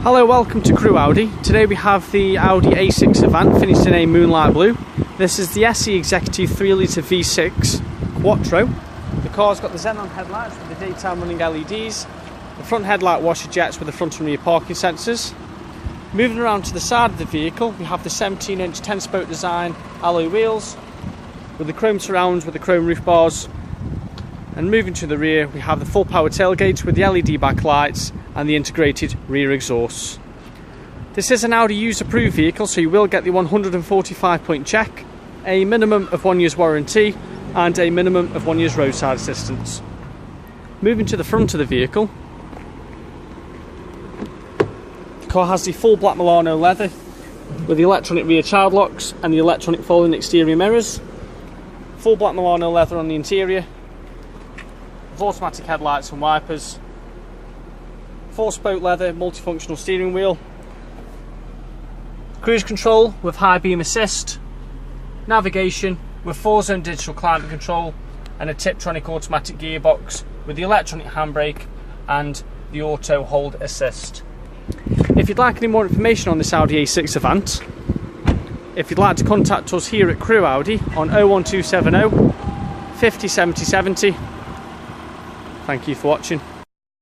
Hello, welcome to Crewe Audi. Today we have the Audi A6 Avant finished in a moonlight blue. This is the SE Executive 3-litre V6 Quattro. The car's got the xenon headlights with the daytime running LEDs, the front headlight washer jets with the front and rear parking sensors. Moving around to the side of the vehicle, we have the 17-inch 10-spoke design alloy wheels with the chrome surrounds with the chrome roof bars. And moving to the rear, we have the full power tailgates with the LED backlights and the integrated rear exhausts. This is an Audi used approved vehicle, so you will get the 145-point check, a minimum of 1 year's warranty and a minimum of 1 year's roadside assistance. Moving to the front of the vehicle, the car has the full black Milano leather with the electronic rear child locks and the electronic folding exterior mirrors, full black Milano leather on the interior, with automatic headlights and wipers, 4-spoke leather multifunctional steering wheel, cruise control with high beam assist, navigation with 4-zone digital climate control and a tiptronic automatic gearbox with the electronic handbrake and the auto hold assist. If you'd like any more information on this Audi A6 Avant, if you'd like to contact us here at Crewe Audi on 01270 50 70 70. Thank you for watching.